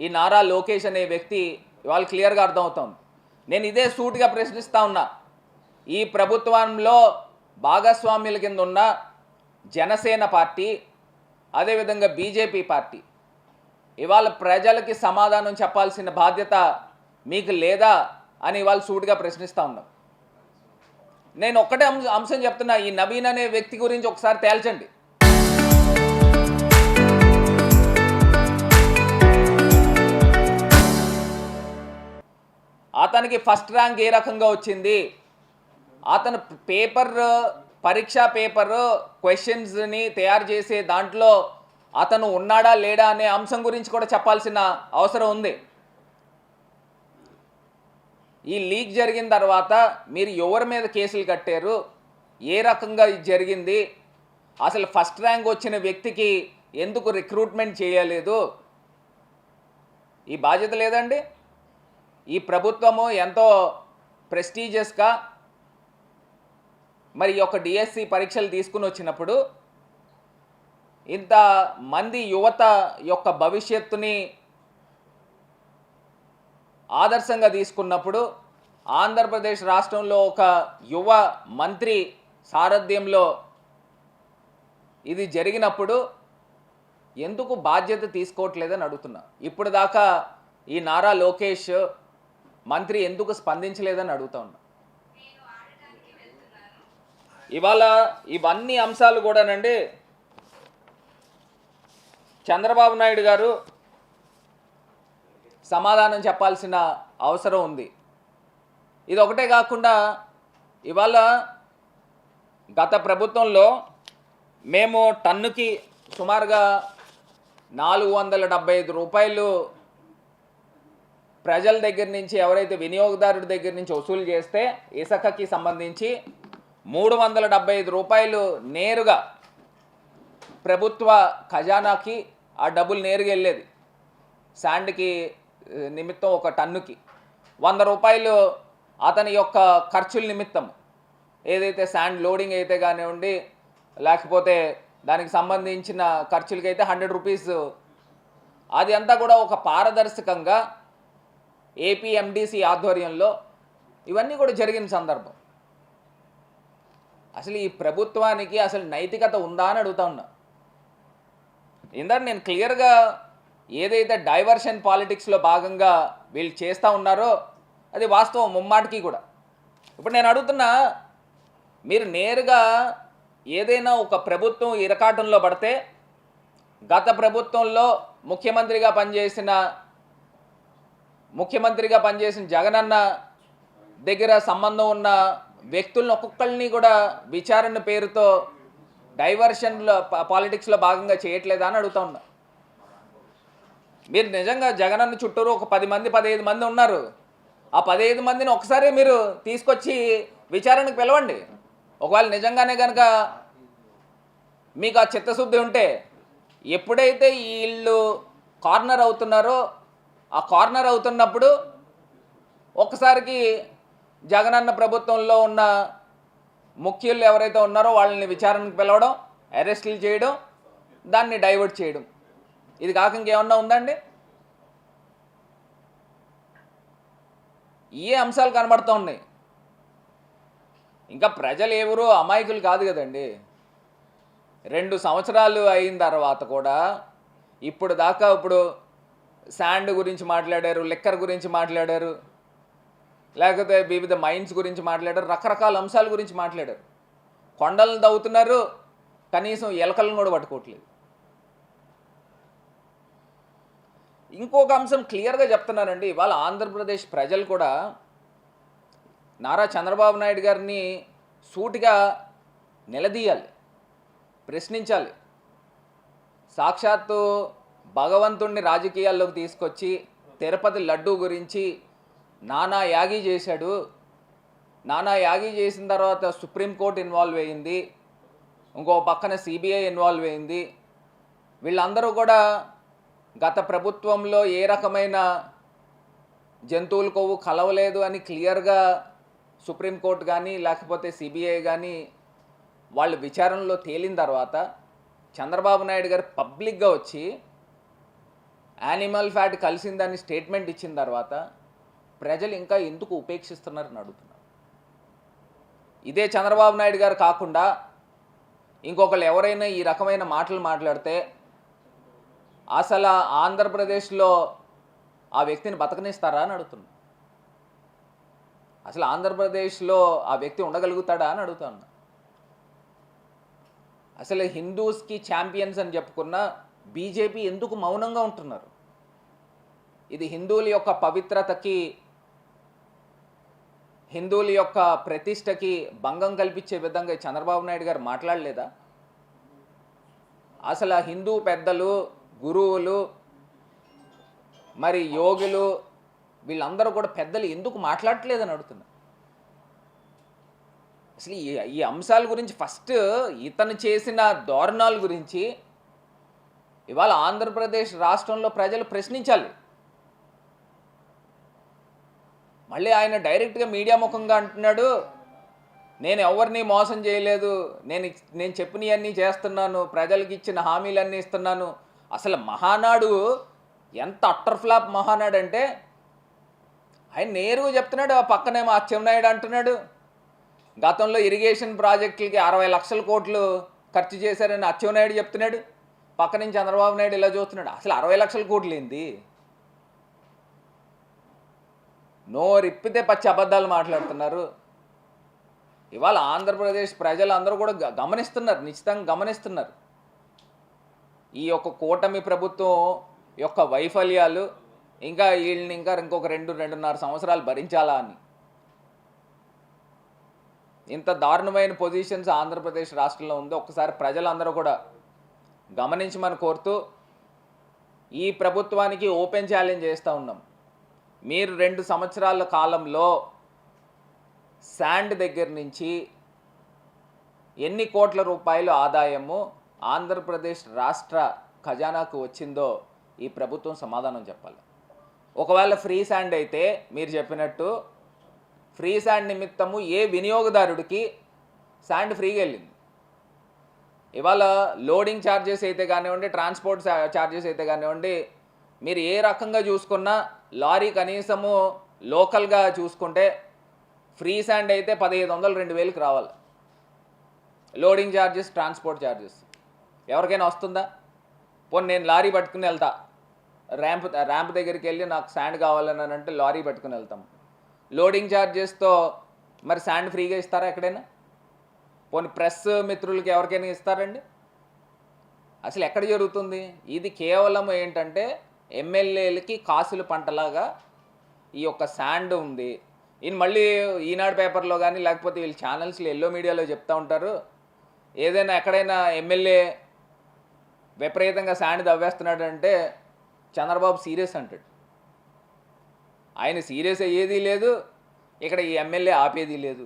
ఈ నారా లోకేష్ అనే వ్యక్తి ఇవాళ క్లియర్గా అర్థమవుతోంది. నేను ఇదే సూటిగా ప్రశ్నిస్తూ ఉన్నా. ఈ ప్రభుత్వంలో భాగస్వామ్యుల కింద ఉన్న జనసేన పార్టీ, అదేవిధంగా బీజేపీ పార్టీ ఇవాళ ప్రజలకి సమాధానం చెప్పాల్సిన బాధ్యత మీకు లేదా అని ఇవాళ సూటిగా ప్రశ్నిస్తూ ఉన్నాం. నేను ఒక్కటే అంశం చెప్తున్నా, ఈ నవీన్ అనే వ్యక్తి గురించి ఒకసారి తేల్చండి. అతనికి ఫస్ట్ ర్యాంక్ ఏ రకంగా వచ్చింది, అతను పరీక్షా పేపర్ క్వశ్చన్స్ని తయారు చేసే దాంట్లో అతను ఉన్నాడా లేడా అనే అంశం గురించి కూడా చెప్పాల్సిన అవసరం ఉంది. ఈ లీక్ జరిగిన తర్వాత మీరు ఎవరి మీద కేసులు కట్టారు, ఏ రకంగా ఇది జరిగింది, అసలు ఫస్ట్ ర్యాంక్ వచ్చిన వ్యక్తికి ఎందుకు రిక్రూట్మెంట్ చేయలేదు, ఈ బాధ్యత లేదండి? ఈ ప్రభుత్వము ఎంతో ప్రెస్టీజియస్గా మరి ఈ యొక్క డిఎస్సి పరీక్షలు తీసుకుని వచ్చినప్పుడు, ఇంత మంది యువత యొక్క భవిష్యత్తుని ఆదర్శంగా తీసుకున్నప్పుడు, ఆంధ్రప్రదేశ్ రాష్ట్రంలో ఒక యువ మంత్రి సారథ్యంలో ఇది జరిగినప్పుడు ఎందుకు బాధ్యత తీసుకోవట్లేదని అడుగుతున్నా. ఇప్పుడు దాకా ఈ నారా లోకేష్ మంత్రి ఎందుకు స్పందించలేదని అడుగుతా ఉన్నా. ఇవాళ ఇవన్నీ అంశాలు కూడానండి చంద్రబాబు నాయుడు గారు సమాధానం చెప్పాల్సిన అవసరం ఉంది. ఇది ఒకటే కాకుండా ఇవాళ గత ప్రభుత్వంలో మేము టన్నుకి సుమారుగా 475 రూపాయలు ప్రజల దగ్గర నుంచి, ఎవరైతే వినియోగదారుడి దగ్గర నుంచి వసూలు చేస్తే ఇసుకకి సంబంధించి 375 రూపాయలు నేరుగా ప్రభుత్వ ఖజానాకి ఆ డబ్బులు నేరుగా వెళ్ళేది. శాండ్కి నిమిత్తం ఒక టన్నుకి 100 రూపాయలు అతని యొక్క ఖర్చుల నిమిత్తం, ఏదైతే శాండ్ లోడింగ్ అయితే కానివ్వండి, లేకపోతే దానికి సంబంధించిన ఖర్చులకైతే 100 రూపీస్. అది అంతా కూడా ఒక పారదర్శకంగా ఏపీఎండిసి ఆధ్వర్యంలో ఇవన్నీ కూడా జరిగిన సందర్భం. అసలు ఈ ప్రభుత్వానికి అసలు నైతికత ఉందా అని అడుగుతా ఉన్నా. ఇందాక నేను క్లియర్గా ఏదైతే డైవర్షన్ పాలిటిక్స్లో భాగంగా వీళ్ళు చేస్తూ ఉన్నారో అది వాస్తవం ముమ్మాటికి కూడా. ఇప్పుడు నేను అడుగుతున్నా, మీరు నేరుగా ఏదైనా ఒక ప్రభుత్వం ఇరకాటంలో పడితే గత ప్రభుత్వంలో ముఖ్యమంత్రిగా పనిచేసిన జగనన్న దగ్గర సంబంధం ఉన్న వ్యక్తులను ఒక్కొక్కరిని కూడా విచారణ పేరుతో డైవర్షన్లో పాలిటిక్స్లో భాగంగా చేయట్లేదా అని అడుగుతా ఉన్నా. మీరు నిజంగా జగనన్న చుట్టూరు ఒక 10 మంది 15 మంది ఉన్నారు. ఆ 15 మందిని ఒకసారి మీరు తీసుకొచ్చి విచారణకు పిలవండి. ఒకవేళ నిజంగానే కనుక మీకు ఆ చిత్తశుద్ధి ఉంటే, ఎప్పుడైతే వీళ్ళు కార్నర్ అవుతున్నారో ఆ కార్నర్ అవుతున్నప్పుడు ఒక్కసారికి జగనన్న ప్రభుత్వంలో ఉన్న ముఖ్యులు ఎవరైతే ఉన్నారో వాళ్ళని విచారణకు పిలవడం, అరెస్టులు చేయడం, దాన్ని డైవర్ట్ చేయడం, ఇది కాక ఇంకేమన్నా ఉందండి? ఏ అంశాలు కనబడుతూ ఉన్నాయి? ఇంకా ప్రజలు ఎవరు అమాయకులు కాదు కదండి. 2 సంవత్సరాలు అయిన తర్వాత కూడా ఇప్పుడు శాండ్ గురించి మాట్లాడారు, లిక్కర్ గురించి మాట్లాడారు, లేకపోతే వివిధ మైన్స్ గురించి మాట్లాడారు, రకరకాల అంశాల గురించి మాట్లాడారు. కొండలను దవ్వుతున్నారు, కనీసం ఎలకలను కూడా పట్టుకోవట్లేదు. ఇంకొక అంశం క్లియర్గా చెప్తున్నానండి, ఇవాళ ఆంధ్రప్రదేశ్ ప్రజలు కూడా నారా చంద్రబాబు నాయుడు గారిని సూటిగా నిలదీయాలి, ప్రశ్నించాలి. సాక్షాత్తు భగవంతుణ్ణి రాజకీయాల్లోకి తీసుకొచ్చి తిరుపతి లడ్డూ గురించి నానా యాగి చేశాడు. నానా యాగి చేసిన తర్వాత సుప్రీంకోర్టు ఇన్వాల్వ్ అయ్యింది, ఇంకో పక్కన సిబిఐ ఇన్వాల్వ్ అయింది. వీళ్ళందరూ కూడా గత ప్రభుత్వంలో ఏ రకమైన జంతువుల కొవ్వు కలవలేదు అని క్లియర్గా సుప్రీంకోర్టు కానీ లేకపోతే సిబిఐ కానీ వాళ్ళు విచారణలో తేలిన తర్వాత చంద్రబాబు నాయుడు గారు పబ్లిక్గా వచ్చి యానిమల్ ఫ్యాట్ కలిసిందని స్టేట్మెంట్ ఇచ్చిన తర్వాత ప్రజలు ఇంకా ఎందుకు ఉపేక్షిస్తున్నారని అడుగుతున్నారు. ఇదే చంద్రబాబు నాయుడు గారు కాకుండా ఇంకొకళ్ళు ఎవరైనా ఈ రకమైన మాటలు మాట్లాడితే అసలు ఆంధ్రప్రదేశ్లో ఆ వ్యక్తిని బతకనిస్తారా అని అడుగుతున్నా. అసలు ఆంధ్రప్రదేశ్లో ఆ వ్యక్తి ఉండగలుగుతాడా అని అడుగుతున్నా. అసలు హిందూస్కి ఛాంపియన్స్ అని చెప్పుకున్న బీజేపీ ఎందుకు మౌనంగా ఉంటున్నారు? ఇది హిందువుల యొక్క పవిత్రతకి, హిందువుల యొక్క ప్రతిష్టకి భంగం కల్పించే విధంగా చంద్రబాబు నాయుడు గారు మాట్లాడలేదా? అసలు హిందూ పెద్దలు, గురువులు, మరి యోగులు వీళ్ళందరూ కూడా పెద్దలు ఎందుకు మాట్లాడట్లేదని అడుగుతున్నా. అసలు ఈ అంశాల గురించి ఫస్ట్ ఇతను చేసిన దారుణాల గురించి ఇవాళ ఆంధ్రప్రదేశ్ రాష్ట్రంలో ప్రజలు ప్రశ్నించాలి. మళ్ళీ ఆయన డైరెక్ట్గా మీడియా ముఖంగా అంటున్నాడు, నేను ఎవరిని మోసం చేయలేదు, నేను చెప్పినవన్నీ చేస్తున్నాను, ప్రజలకు ఇచ్చిన హామీలన్నీ ఇస్తున్నాను. అసలు మహానాడు ఎంత అట్టర్ ఫ్లాప్ మహానాడు అంటే ఆయన నేరుగా చెప్తున్నాడు. ఆ పక్కనేమో అచ్చెన్నాయుడు అంటున్నాడు గతంలో ఇరిగేషన్ ప్రాజెక్టులకి 60 లక్షల కోట్లు ఖర్చు చేశారని అచ్చెన్నాయుడు చెప్తున్నాడు. పక్క నుంచి చంద్రబాబు నాయుడు ఇలా చూస్తున్నాడు. అసలు 60 లక్షల కోట్లు ఏంది? నోరిప్పితే పచ్చి అబద్ధాలు మాట్లాడుతున్నారు. ఇవాళ ఆంధ్రప్రదేశ్ ప్రజలందరూ కూడా గమనిస్తున్నారు, నిశ్చితంగా గమనిస్తున్నారు ఈ యొక్క కూటమి ప్రభుత్వం యొక్క వైఫల్యాలు. ఇంకా వీళ్ళని ఇంకొక 2-2.5 సంవత్సరాలు భరించాలా అని. ఇంత దారుణమైన పొజిషన్స్ ఆంధ్రప్రదేశ్ రాష్ట్రంలో ఉంది. ఒక్కసారి ప్రజలందరూ కూడా గమనించమని కోరుతూ ఈ ప్రభుత్వానికి ఓపెన్ ఛాలెంజ్ చేస్తూ ఉన్నాం. మీరు 2 సంవత్సరాల కాలంలో శాండ్ దగ్గర నుంచి ఎన్ని కోట్ల రూపాయలు ఆదాయము ఆంధ్రప్రదేశ్ రాష్ట్ర ఖజానాకు వచ్చిందో ఈ ప్రభుత్వం సమాధానం చెప్పాలి. ఒకవేళ ఫ్రీ శాండ్ అయితే మీరు చెప్పినట్టు ఫ్రీ శాండ్ నిమిత్తము ఏ వినియోగదారుడికి శాండ్ ఫ్రీగా వెళ్ళింది? ఇవాళ లోడింగ్ ఛార్జెస్ అయితే కానివ్వండి, ట్రాన్స్పోర్ట్ ఛార్జెస్ అయితే కానివ్వండి, మీరు ఏ రకంగా చూసుకున్నా లారీ కనీసము లోకల్గా చూసుకుంటే ఫ్రీ శాండ్ అయితే 1500-2000కి రావాలి. లోడింగ్ ఛార్జెస్, ట్రాన్స్పోర్ట్ ఛార్జెస్ ఎవరికైనా వస్తుందా? పోనీ నేను లారీ పట్టుకుని వెళ్తా, ర్యాంప్ దగ్గరికి వెళ్ళి నాకు శాండ్ కావాలని అంటే లారీ పట్టుకుని వెళ్తాం. లోడింగ్ ఛార్జెస్తో మరి శాండ్ ఫ్రీగా ఇస్తారా ఎక్కడైనా? పోనీ ప్రెస్ మిత్రులకి ఎవరికైనా ఇస్తారండి? అసలు ఎక్కడ జరుగుతుంది ఇది? కేవలం ఏంటంటే ఎమ్మెల్యేలకి కాసుల పంటలాగా ఈ యొక్క శాండ్ ఉంది. ఈయన మళ్ళీ ఈనాడు పేపర్లో కానీ లేకపోతే వీళ్ళు ఛానల్స్లో ఎల్లో మీడియాలో చెప్తూ ఉంటారు, ఏదైనా ఎక్కడైనా ఎమ్మెల్యే విపరీతంగా శాండ్ దవ్వేస్తున్నాడు అంటే చంద్రబాబు సీరియస్ అంటాడు. ఆయన సీరియస్ అయ్యేది లేదు, ఇక్కడ ఈ ఎమ్మెల్యే ఆపేది లేదు.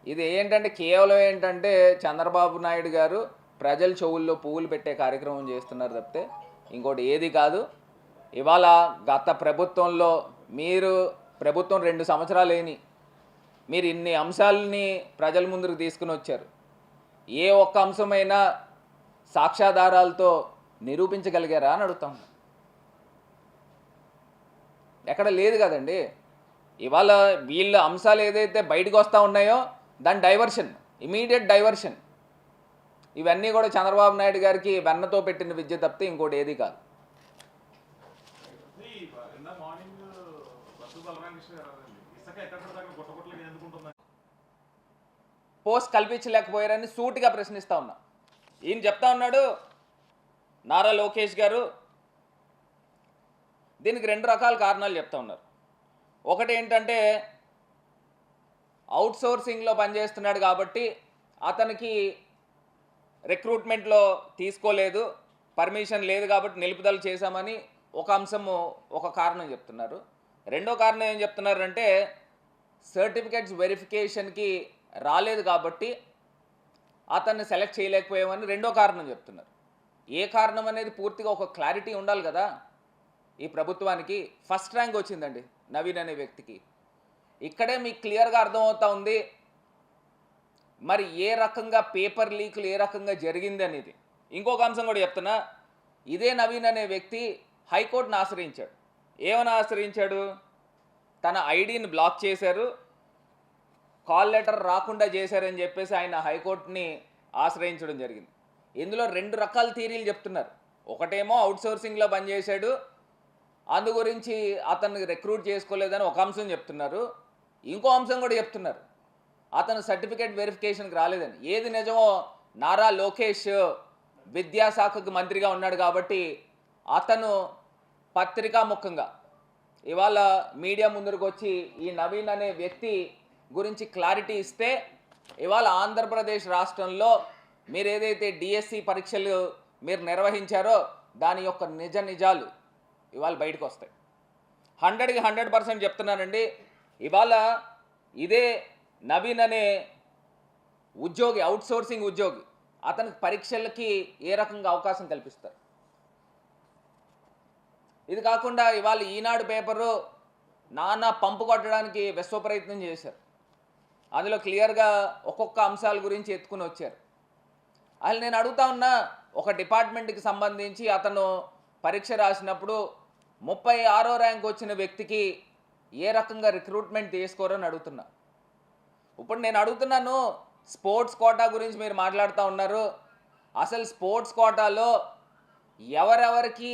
ఇది ఏంటంటే కేవలం ఏంటంటే చంద్రబాబు నాయుడు గారు ప్రజల చెవుల్లో పువ్వులు పెట్టే కార్యక్రమం చేస్తున్నారు తప్పితే ఇంకోటి ఏది కాదు. ఇవాళ గత ప్రభుత్వంలో మీరు ప్రభుత్వం 2 సంవత్సరాలు అయినాయి, మీరు ఇన్ని అంశాలని ప్రజల ముందుకు తీసుకుని వచ్చారు. ఏ ఒక్క అంశమైనా సాక్ష్యాధారాలతో నిరూపించగలిగారా అని అడుగుతాం. ఎక్కడ లేదు కదండి. ఇవాళ వీళ్ళ అంశాలు ఏదైతే బయటకు వస్తూ ఉన్నాయో దాని డైవర్షన్, ఇమీడియట్ డైవర్షన్, ఇవన్నీ కూడా చంద్రబాబు నాయుడు గారికి వెన్నతో పెట్టిన విద్య తప్పితే ఇంకోటి ఏది కాదు. పోస్ట్ కల్పించలేకపోయారని సూటిగా ప్రశ్నిస్తూ ఉన్నా. ఈయన చెప్తా ఉన్నాడు నారా లోకేష్ గారు, దీనికి 2 రకాల కారణాలు చెప్తా ఉన్నారు. ఒకటి ఏంటంటే అవుట్సోర్సింగ్లో పనిచేస్తున్నాడు కాబట్టి అతనికి రిక్రూట్మెంట్లో తీసుకోలేదు, పర్మిషన్ లేదు కాబట్టి నిలుపుదల చేశామని ఒక అంశము, ఒక కారణం చెప్తున్నారు. రెండో కారణం ఏం చెప్తున్నారంటే సర్టిఫికెట్స్ వెరిఫికేషన్కి రాలేదు కాబట్టి అతన్ని సెలెక్ట్ చేయలేకపోయామని రెండో కారణం చెప్తున్నారు. ఏ కారణం అనేది పూర్తిగా ఒక క్లారిటీ ఉండాలి కదా. ఈ ప్రభుత్వానికి ఫస్ట్ ర్యాంక్ వచ్చిందండి నవీన్ అనే వ్యక్తికి. ఇక్కడే మీకు క్లియర్గా అర్థమవుతా ఉంది మరి ఏ రకంగా పేపర్ లీకులు ఏ రకంగా జరిగింది అనేది. ఇంకొక అంశం కూడా చెప్తున్నా, ఇదే నవీన్ అనే వ్యక్తి హైకోర్టును ఆశ్రయించాడు. ఏమని ఆశ్రయించాడు? తన ఐడిని బ్లాక్ చేశారు, కాల్ లెటర్ రాకుండా చేశారని చెప్పేసి ఆయన హైకోర్టుని ఆశ్రయించడం జరిగింది. ఇందులో 2 రకాల థియరీలు చెప్తున్నారు. ఒకటేమో అవుట్సోర్సింగ్లో పనిచేశాడు, అందు గురించి అతన్ని రిక్రూట్ చేసుకోలేదని ఒక అంశం చెప్తున్నారు. ఇంకో అంశం కూడా చెప్తున్నారు, అతను సర్టిఫికేట్ వెరిఫికేషన్కి రాలేదని. ఏది నిజమో నారా లోకేష్ విద్యాశాఖకు మంత్రిగా ఉన్నాడు కాబట్టి అతను పత్రికా ముఖంగా ఇవాళ మీడియా ముందుకు వచ్చి ఈ నవీన్ అనే వ్యక్తి గురించి క్లారిటీ ఇస్తే ఇవాళ ఆంధ్రప్రదేశ్ రాష్ట్రంలో మీరు ఏదైతే డిఎస్సి పరీక్షలు మీరు నిర్వహించారో దాని యొక్క నిజాలు ఇవాళ బయటకు వస్తాయి. 100కి 100% చెప్తున్నానండి. ఇవాళ ఇదే నవీన్ అనే ఉద్యోగి, అవుట్సోర్సింగ్ ఉద్యోగి, అతనికి పరీక్షలకి ఏ రకంగా అవకాశం కల్పిస్తారు? ఇది కాకుండా ఇవాళ ఈనాడు పేపరు నానా పంపు కొట్టడానికి విశ్వ ప్రయత్నం చేశారు. అందులో క్లియర్గా ఒక్కొక్క అంశాల గురించి ఎత్తుకుని వచ్చారు. అసలు నేను అడుగుతా ఉన్నా, ఒక డిపార్ట్మెంట్కి సంబంధించి అతను పరీక్ష రాసినప్పుడు 36వ ర్యాంక్ వచ్చిన వ్యక్తికి ఏ రకంగా రిక్రూట్మెంట్ చేసుకోరని అడుగుతున్నా. ఇప్పుడు నేను అడుగుతున్నాను, స్పోర్ట్స్ కోటా గురించి మీరు మాట్లాడుతూ ఉన్నారు. అసలు స్పోర్ట్స్ కోటాలో ఎవరెవరికి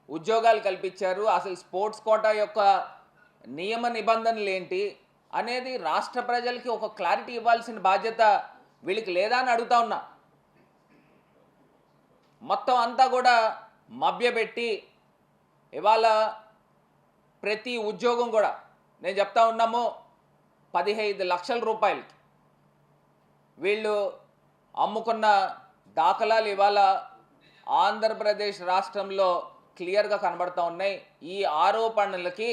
ఉద్యోగాలు కల్పించారు, అసలు స్పోర్ట్స్ కోటా యొక్క నియమ నిబంధనలు ఏంటి అనేది రాష్ట్ర ప్రజలకి ఒక క్లారిటీ ఇవ్వాల్సిన బాధ్యత వీళ్ళకి లేదా అని అడుగుతా ఉన్నా. మొత్తం అంతా కూడా మభ్యపెట్టి ఇవాళ ప్రతి ఉద్యోగం కూడా నేను చెప్తా ఉన్నాము 15 లక్షల రూపాయలకి వీళ్ళు అమ్ముకున్న దాఖలాలు ఇవాళ ఆంధ్రప్రదేశ్ రాష్ట్రంలో క్లియర్గా కనబడుతూ ఉన్నాయి. ఈ ఆరోపణలకి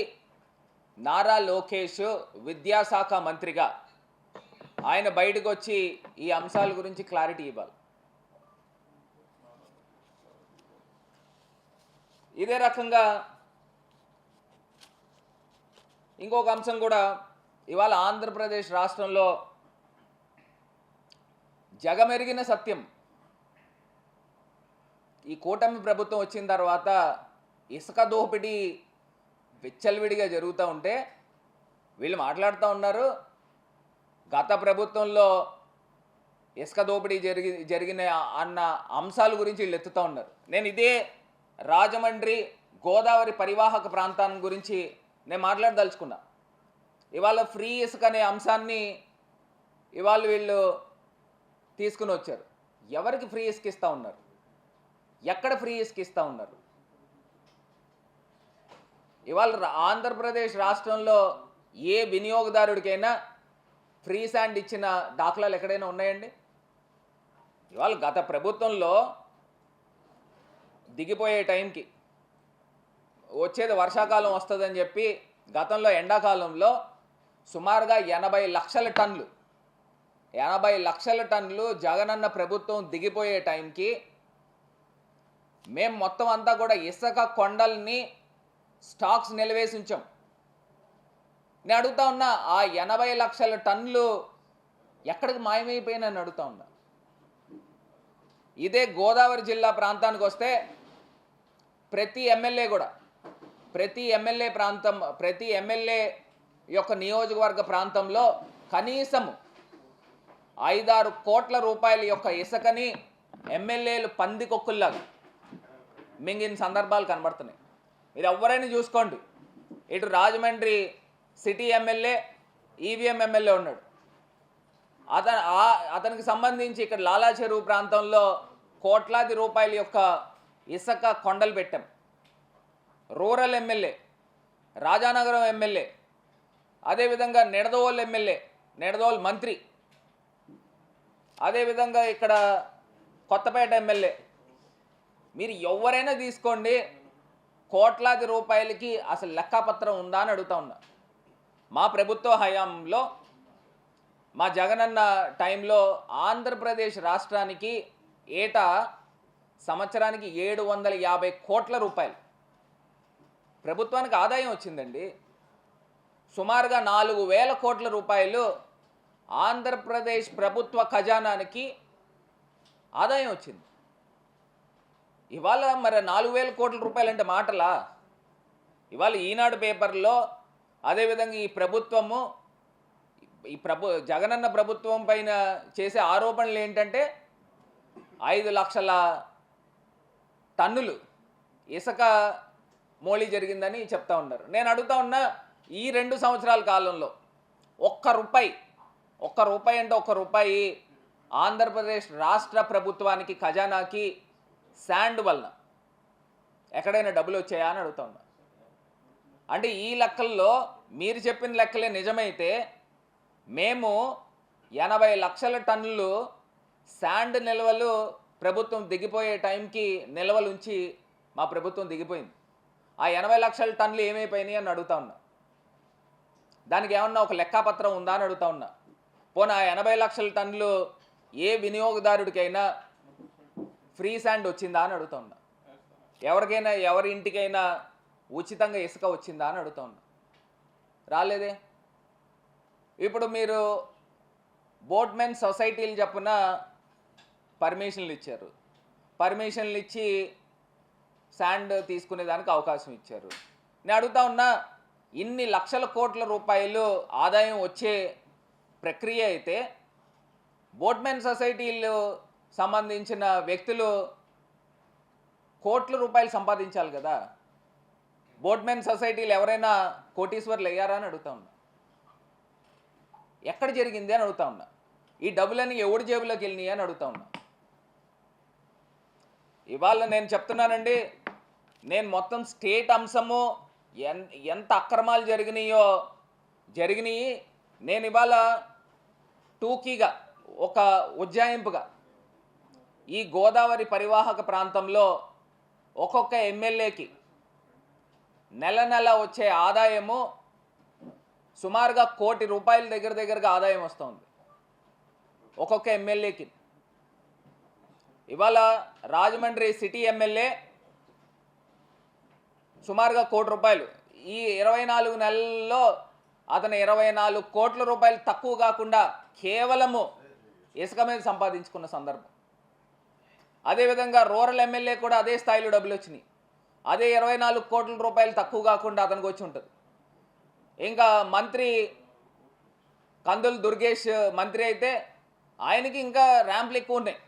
నారా లోకేష్ విద్యాశాఖ మంత్రిగా ఆయన బయటకు వచ్చి ఈ అంశాల గురించి క్లారిటీ ఇవ్వాలి. ఇదే రకంగా ఇంకొక అంశం కూడా ఇవాళ ఆంధ్రప్రదేశ్ రాష్ట్రంలో జగమెరిగిన సత్యం, ఈ కూటమి ప్రభుత్వం వచ్చిన తర్వాత ఇసుక దోపిడీ విచ్చలవిడిగా జరుగుతూ ఉంటే వీళ్ళు మాట్లాడుతూ ఉన్నారు గత ప్రభుత్వంలో ఇసుక దోపిడీ జరిగిన అన్న అంశాల గురించి వీళ్ళు ఎత్తుతూ ఉన్నారు. నేను ఇదే రాజమండ్రి గోదావరి పరివాహక ప్రాంతాన్ని గురించి నేను మాట్లాడదలుచుకున్నా. ఇవాళ ఫ్రీ ఇసుక అనే అంశాన్ని ఇవాళ వీళ్ళు తీసుకుని వచ్చారు. ఎవరికి ఫ్రీ ఇసుక ఇస్తూ ఉన్నారు? ఎక్కడ ఫ్రీ ఇసుక ఇస్తూ ఉన్నారు? ఇవాళ ఆంధ్రప్రదేశ్ రాష్ట్రంలో ఏ వినియోగదారుడికైనా ఫ్రీ శాండ్ ఇచ్చిన దాఖలాలు ఎక్కడైనా ఉన్నాయండి? ఇవాళ గత ప్రభుత్వంలో దిగిపోయే టైంకి వచ్చేది వర్షాకాలం వస్తుందని చెప్పి గతంలో ఎండాకాలంలో సుమారుగా 80 లక్షల టన్నులు జగనన్న ప్రభుత్వం దిగిపోయే టైంకి మేము మొత్తం అంతా కూడా ఇసుక కొండల్ని స్టాక్స్ నిలవేసి ఉంచాం. నేను అడుగుతా ఉన్నా, ఆ 80 లక్షల టన్నులు ఎక్కడికి మాయమైపోయినని అడుగుతా ఉన్నా. ఇదే గోదావరి జిల్లా ప్రాంతానికి వస్తే ప్రతి ఎమ్మెల్యే యొక్క నియోజకవర్గ ప్రాంతంలో కనీసం 5-6 కోట్ల రూపాయల యొక్క ఇసుకని ఎమ్మెల్యేలు పందికొక్కుల్లాగా మింగిన సందర్భాలు కనబడుతున్నాయి. మీరు ఎవరైనా చూసుకోండి. ఇటు Rajahmundry city MLA EVM MLA ఉన్నాడు. అతనికి సంబంధించి ఇక్కడ లాలా చెరువు ప్రాంతంలో కోట్లాది రూపాయల యొక్క ఇసుక కొండలు పెట్టాం. రూరల్ ఎమ్మెల్యే, రాజానగరం ఎమ్మెల్యే, అదేవిధంగా నిడదవోలు మంత్రి, అదేవిధంగా ఇక్కడ కొత్తపేట ఎమ్మెల్యే, మీరు ఎవరైనా తీసుకోండి, కోట్లాది రూపాయలకి అసలు లెక్కపత్రం ఉందా అని అడుగుతా ఉన్నా. మా ప్రభుత్వ హయాంలో, మా జగనన్న టైంలో ఆంధ్రప్రదేశ్ రాష్ట్రానికి ఏటా సంవత్సరానికి 750 కోట్ల రూపాయలు ప్రభుత్వానికి ఆదాయం వచ్చిందండి. సుమారుగా 4000 కోట్ల రూపాయలు ఆంధ్రప్రదేశ్ ప్రభుత్వ ఖజానానికి ఆదాయం వచ్చింది. ఇవాళ మరి 4,000 కోట్ల రూపాయలు అంటే మాటలా? ఇవాళ ఈనాడు పేపర్లో అదేవిధంగా ఈ ప్రభుత్వము జగనన్న ప్రభుత్వం పైన చేసే ఆరోపణలు ఏంటంటే 5 లక్షల టన్నులు ఇసుక మోళీ జరిగిందని చెప్తా ఉన్నారు. నేను అడుగుతా ఉన్నా, ఈ 2 సంవత్సరాల కాలంలో ఒక్క రూపాయి అంటే ఒక్క రూపాయి ఆంధ్రప్రదేశ్ రాష్ట్ర ప్రభుత్వానికి ఖజానాకి శాండ్ వలన ఎక్కడైనా డబ్బులు వచ్చాయా అని అడుగుతా ఉన్నా. అంటే ఈ లెక్కల్లో మీరు చెప్పిన లెక్కలే నిజమైతే మేము 80 లక్షల టన్నులు శాండ్ నిల్వలు ప్రభుత్వం దిగిపోయే టైంకి నిల్వలు ఉంచి మా ప్రభుత్వం దిగిపోయింది. ఆ 80 లక్షల టన్నులు ఏమైపోయినాయి అని అడుగుతా ఉన్నా. దానికి ఏమన్నా ఒక లెక్కాపత్రం ఉందా అని అడుగుతా ఉన్నా. పోనీ ఆ 80 లక్షల టన్నులు ఏ వినియోగదారుడికైనా ఫ్రీ శాండ్ వచ్చిందా అని అడుగుతా ఉన్నా. ఎవరికైనా ఎవరి ఇంటికైనా ఉచితంగా ఇసుక వచ్చిందా అని అడుగుతా ఉన్నా. రాలేదే. ఇప్పుడు మీరు బోట్మెన్ సొసైటీలు చెప్పున పర్మిషన్లు ఇచ్చారు. పర్మిషన్లు ఇచ్చి శాండ్ తీసుకునేదానికి అవకాశం ఇచ్చారు. నేను అడుగుతా ఉన్నా, ఇన్ని లక్షల కోట్ల రూపాయలు ఆదాయం వచ్చే ప్రక్రియ అయితే బోట్మెన్ సొసైటీలు సంబంధించిన వ్యక్తులు కోట్ల రూపాయలు సంపాదించాలి కదా. బోట్మెన్ సొసైటీలు ఎవరైనా కోటీశ్వర్లు అయ్యారా అని అడుగుతా ఉన్నా. ఎక్కడ జరిగింది అని అడుగుతా ఉన్నా. ఈ డబ్బులన్నీ ఎవడి జేబులోకి వెళ్ళినాయి అని అడుగుతా ఉన్నా. ఇవాళ నేను చెప్తున్నానండి, నేను మొత్తం స్టేట్ అంశము ఎంత అక్రమాలు జరిగినాయి నేను ఇవాళ టూకీగా ఒక ఉజ్జాయింపుగా ఈ గోదావరి పరివాహక ప్రాంతంలో ఒక్కొక్క ఎమ్మెల్యేకి నెల వచ్చే ఆదాయము సుమారుగా ₹1 కోటి దగ్గరగా ఆదాయం వస్తుంది ఒక్కొక్క ఎమ్మెల్యేకి. ఇవాళ రాజమండ్రి సిటీ ఎమ్మెల్యే సుమారుగా ₹1 కోటి. ఈ 24 నెలల్లో అతను 24 కోట్ల రూపాయలు తక్కువ కాకుండా కేవలము ఇసుక మీద సంపాదించుకున్న సందర్భం. అదేవిధంగా రూరల్ ఎమ్మెల్యే కూడా అదే స్థాయిలో డబ్బులు వచ్చినాయి. అదే 24 కోట్ల రూపాయలు తక్కువ కాకుండా అతనికి వచ్చి ఉంటుంది. ఇంకా మంత్రి కందుల దుర్గేష్ మంత్రి అయితే ఆయనకి ఇంకా ర్యాంపులు ఎక్కువ ఉన్నాయి,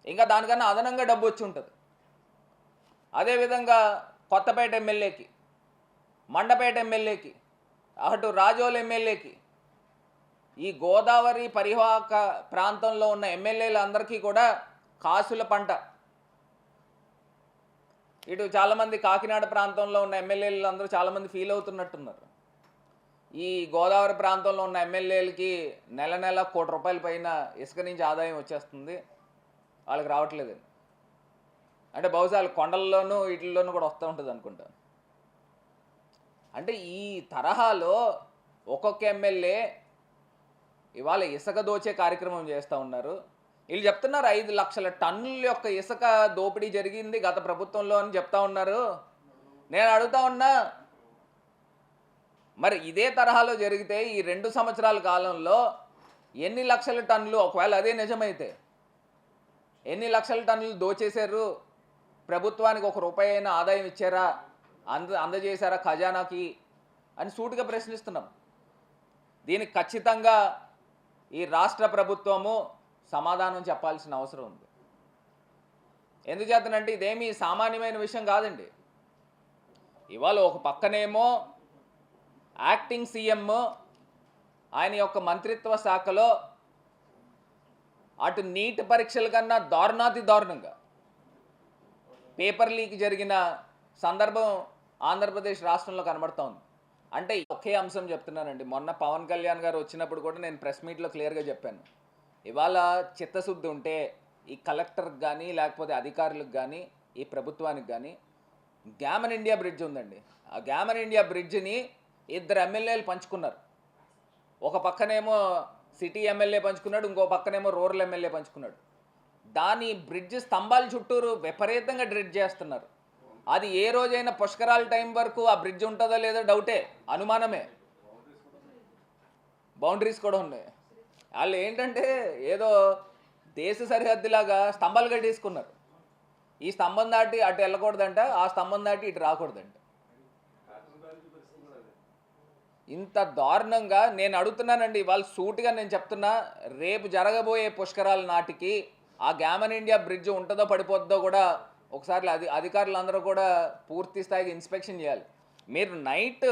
ఇంకా దానికన్నా అదనంగా డబ్బు వచ్చి ఉంటుంది. అదేవిధంగా కొత్తపేట ఎమ్మెల్యేకి, మండపేట ఎమ్మెల్యేకి, అటు రాజోల్ ఎమ్మెల్యేకి, ఈ గోదావరి పరివాహక ప్రాంతంలో ఉన్న ఎమ్మెల్యేలందరికీ కూడా కాసుల పంట. ఇటు చాలామంది కాకినాడ ప్రాంతంలో ఉన్న ఎమ్మెల్యేలు అందరూ చాలామంది ఫీల్ అవుతున్నట్టున్నారు. ఈ గోదావరి ప్రాంతంలో ఉన్న ఎమ్మెల్యేలకి నెల ₹1 కోటి పైన ఇసుక నుంచి ఆదాయం వచ్చేస్తుంది, వాళ్ళకి రావట్లేదు. అంటే బహుశా వాళ్ళ కొండల్లోనూ వీటిల్లోనూ కూడా వస్తూ ఉంటుంది అనుకుంటాను. అంటే ఈ తరహాలో ఒక్కొక్క ఎమ్మెల్యే ఇవాళ ఇసుక దోచే కార్యక్రమం చేస్తూ ఉన్నారు. వీళ్ళు చెప్తున్నారు 5 లక్షల టన్నుల యొక్క ఇసుక దోపిడీ జరిగింది గత ప్రభుత్వంలో అని చెప్తా ఉన్నారు. నేను అడుగుతా ఉన్నా, మరి ఇదే తరహాలో జరిగితే ఈ 2 సంవత్సరాల కాలంలో ఎన్ని లక్షల టన్నులు, ఒకవేళ అదే నిజమైతే ఎన్ని లక్షల టన్నులు దోచేశారు, ప్రభుత్వానికి ₹1 అయినా ఆదాయం ఇచ్చారా, అందజేశారా ఖజానాకి అని సూటిగా ప్రశ్నిస్తున్నాం. దీనికి ఖచ్చితంగా ఈ రాష్ట్ర ప్రభుత్వము సమాధానం చెప్పాల్సిన అవసరం ఉంది. ఎందుచేతనంటే ఇదేమీ సామాన్యమైన విషయం కాదండి. ఇవాళ ఒక పక్కనేమో యాక్టింగ్ సీఎం ఆయన యొక్క మంత్రిత్వ శాఖలో అటు నీట్ పరీక్షల కన్నా దారుణాతి దారుణంగా పేపర్ లీక్ జరిగిన సందర్భం ఆంధ్రప్రదేశ్ రాష్ట్రంలో కనబడుతూ ఉంది. అంటే ఒకే అంశం చెప్తున్నానండి. మొన్న పవన్ కళ్యాణ్ గారు వచ్చినప్పుడు కూడా నేను ప్రెస్ మీట్లో క్లియర్గా చెప్పాను, ఇవాళ చిత్తశుద్ధి ఉంటే ఈ కలెక్టర్కి కానీ లేకపోతే అధికారులకు కానీ ఈ ప్రభుత్వానికి కానీ గ్యామన్ ఇండియా బ్రిడ్జ్ ఉందండి, ఆ గ్యామన్ ఇండియా బ్రిడ్జిని 2 ఎమ్మెల్యేలు పంచుకున్నారు. ఒక పక్కనేమో సిటీ ఎమ్మెల్యే పంచుకున్నాడు, ఇంకో పక్కనేమో రూరల్ ఎమ్మెల్యే పంచుకున్నాడు. దాని బ్రిడ్జ్ స్తంభాల చుట్టూరు విపరీతంగా డ్రెడ్ చేస్తున్నారు. అది ఏ రోజైనా పుష్కరాల టైం వరకు ఆ బ్రిడ్జ్ ఉంటుందో లేదో డౌటే, అనుమానమే. బౌండరీస్ కూడా ఉన్నాయి. వాళ్ళు ఏంటంటే ఏదో దేశ సరిహద్దులాగా స్తంభాలు కట్టేసుకున్నారు. ఈ స్తంభం దాటి అటు వెళ్ళకూడదంట, ఆ స్తంభం దాటి ఇటు రాకూడదంట. ఇంత దారుణంగా నేను అడుగుతున్నానండి. వాళ్ళు సూటిగా నేను చెప్తున్నా, రేపు జరగబోయే పుష్కరాల నాటికి ఆ గ్యామన్ ఇండియా బ్రిడ్జ్ ఉంటుందో పడిపోద్దో కూడా ఒకసారి అధికారులందరూ కూడా పూర్తి స్థాయికి ఇన్స్పెక్షన్ చేయాలి. మీరు నైట్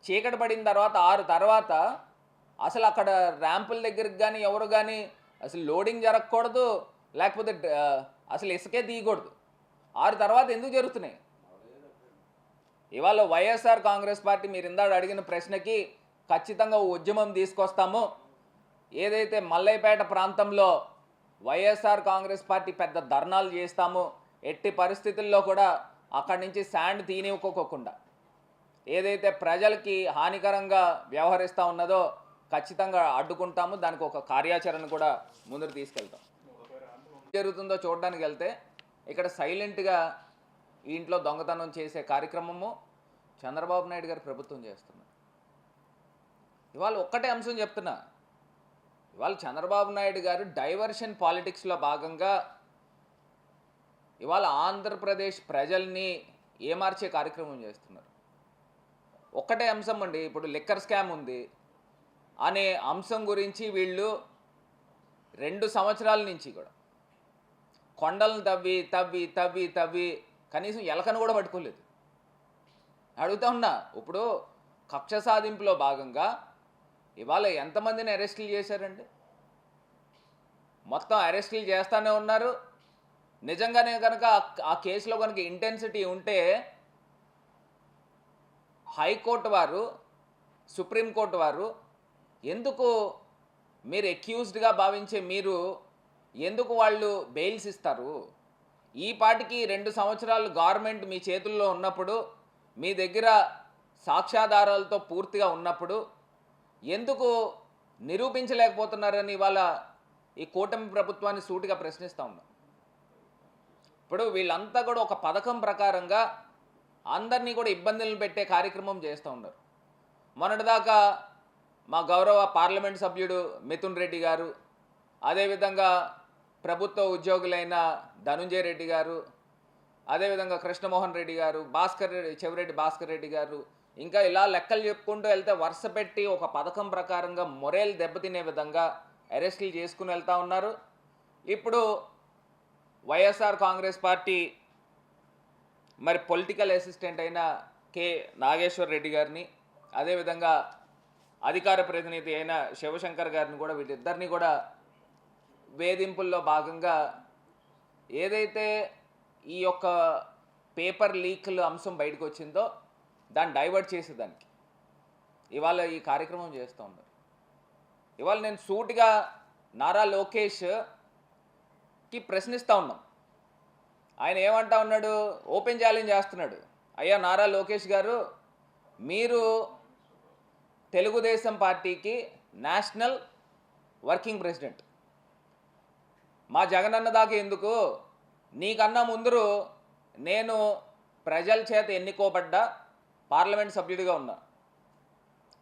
చీకటి పడిన తర్వాత 6 తర్వాత అసలు అక్కడ ర్యాంపుల దగ్గరికి కానీ ఎవరు కానీ అసలు లోడింగ్ జరగకూడదు, లేకపోతే అసలు ఇసుకే తీయకూడదు. 6 తర్వాత ఎందుకు జరుగుతున్నాయి? ఇవాళ వైఎస్ఆర్ కాంగ్రెస్ పార్టీ మీరు ఇందాక అడిగిన ప్రశ్నకి ఖచ్చితంగా ఉద్యమం తీసుకొస్తాము. ఏదైతే మల్లైపేట ప్రాంతంలో వైఎస్ఆర్ కాంగ్రెస్ పార్టీ పెద్ద ధర్నాలు చేస్తాము, ఎట్టి పరిస్థితుల్లో కూడా అక్కడి నుంచి శాండ్ తీనివ్వకోకుండా ఏదైతే ప్రజలకి హానికరంగా వ్యవహరిస్తూ ఉన్నదో ఖచ్చితంగా అడ్డుకుంటాము. దానికి ఒక కార్యాచరణ కూడా ముందుకు తీసుకెళ్తాం. జరుగుతుందో చూడడానికి వెళ్తే ఇక్కడ సైలెంట్గా ఈ ఇంట్లో దొంగతనం చేసే కార్యక్రమము చంద్రబాబు నాయుడు గారి ప్రభుత్వం చేస్తున్నారు. ఇవాళ ఒక్కటే అంశం చెప్తున్నా, ఇవాళ చంద్రబాబు నాయుడు గారు డైవర్షన్ పాలిటిక్స్లో భాగంగా ఇవాళ ఆంధ్రప్రదేశ్ ప్రజల్ని ఏమార్చే కార్యక్రమం చేస్తున్నారు. ఒక్కటే అంశం అండి, ఇప్పుడు లిక్కర్ స్కామ్ ఉంది అనే అంశం గురించి వీళ్ళు 2 సంవత్సరాల నుంచి కూడా కొండలను తవ్వి తవ్వి తవ్వి తవ్వి కనీసం ఎలకను కూడా పట్టుకోలేదు. అడుగుతా ఉన్నా, ఇప్పుడు కక్ష సాధింపులో భాగంగా ఇవాళ ఎంతమందిని అరెస్టులు చేశారండి? మొత్తం అరెస్టులు చేస్తూనే ఉన్నారు. నిజంగానే కనుక ఆ కేసులో కనుక ఇంటెన్సిటీ ఉంటే హైకోర్టు వారు, సుప్రీంకోర్టు వారు ఎందుకు మీరు అక్యూజ్డ్గా భావించే మీరు ఎందుకు వాళ్ళు బెయిల్స్ ఇస్తారు? ఈ పాటికి 2 సంవత్సరాలు గవర్నమెంట్ మీ చేతుల్లో ఉన్నప్పుడు, మీ దగ్గర సాక్ష్యాధారాలతో పూర్తిగా ఉన్నప్పుడు ఎందుకు నిరూపించలేకపోతున్నారని ఇవాళ ఈ కూటమి ప్రభుత్వాన్ని సూటిగా ప్రశ్నిస్తూ ఉన్నాం. ఇప్పుడు వీళ్ళంతా కూడా ఒక పథకం ప్రకారంగా అందరినీ కూడా ఇబ్బందులను పెట్టే కార్యక్రమం చేస్తూ ఉన్నారు. మొన్నటిదాకా మా గౌరవ పార్లమెంట్ సభ్యుడు మిథున్ రెడ్డి గారు, అదేవిధంగా ప్రభుత్వ ఉద్యోగులైన ధనుంజయ రెడ్డి గారు, అదేవిధంగా కృష్ణమోహన్ రెడ్డి గారు, చెవిరెడ్డి భాస్కర్ రెడ్డి గారు, ఇంకా ఇలా లెక్కలు చెప్పుకుంటూ వెళ్తే వరుస పెట్టి ఒక పథకం ప్రకారంగా మొరేల్ దెబ్బతినే విధంగా అరెస్టులు చేసుకుని వెళ్తూ ఉన్నారు. ఇప్పుడు వైఎస్ఆర్ కాంగ్రెస్ పార్టీ మరి పొలిటికల్ అసిస్టెంట్ అయిన కె నాగేశ్వర్ రెడ్డి గారిని, అదేవిధంగా అధికార ప్రతినిధి అయిన శివశంకర్ గారిని కూడా, వీళ్ళిద్దరిని కూడా వేధింపుల్లో భాగంగా ఏదైతే ఈ యొక్క పేపర్ లీక్ల అంశం బయటకు వచ్చిందో దాన్ని డైవర్ట్ చేసేదానికి ఇవాళ ఈ కార్యక్రమం చేస్తూ ఉన్నారు. ఇవాళ నేను సూటిగా నారా లోకేష్కి ప్రశ్నిస్తూ ఉన్నాం. ఆయన ఏమంటా ఉన్నాడు? ఓపెన్ ఛాలెంజ్ చేస్తున్నాడు. అయ్యా నారా లోకేష్ గారు, మీరు తెలుగుదేశం పార్టీకి నేషనల్ వర్కింగ్ ప్రెసిడెంట్, మా జగనన్న దాకా ఎందుకు? నీకన్నా ముందరు నేను ప్రజల చేత ఎన్నుకోబడ్డ పార్లమెంట్ సభ్యుడిగా ఉన్నా.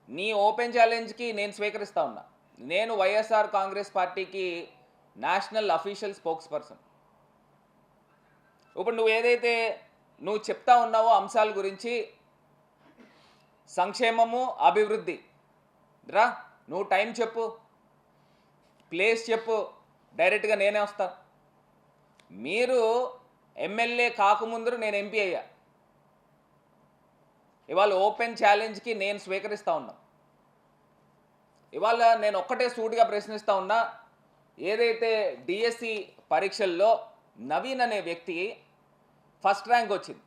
నీ ఓపెన్ ఛాలెంజ్కి నేను స్వీకరిస్తూ ఉన్నా. నేను వైఎస్ఆర్ కాంగ్రెస్ పార్టీకి నేషనల్ అఫీషియల్ స్పోక్స్ పర్సన్. ఇప్పుడు నువ్వు ఏదైతే నువ్వు చెప్తా ఉన్నావో అంశాల గురించి, సంక్షేమము, అభివృద్ధి, రా నువ్వు టైం చెప్పు, ప్లేస్ చెప్పు, డైరెక్ట్గా నేనే వస్తా. మీరు ఎమ్మెల్యే కాకముందు నేను ఎంపీ అయ్యా. ఇవాళ ఓపెన్ ఛాలెంజ్కి నేను స్వీకరిస్తూ ఉన్నా. ఇవాళ నేను ఒక్కటే సూటిగా ప్రశ్నిస్తూ ఉన్నా, ఏదైతే డిఎస్సి పరీక్షల్లో నవీన్ అనే వ్యక్తి ఫస్ట్ ర్యాంక్ వచ్చింది,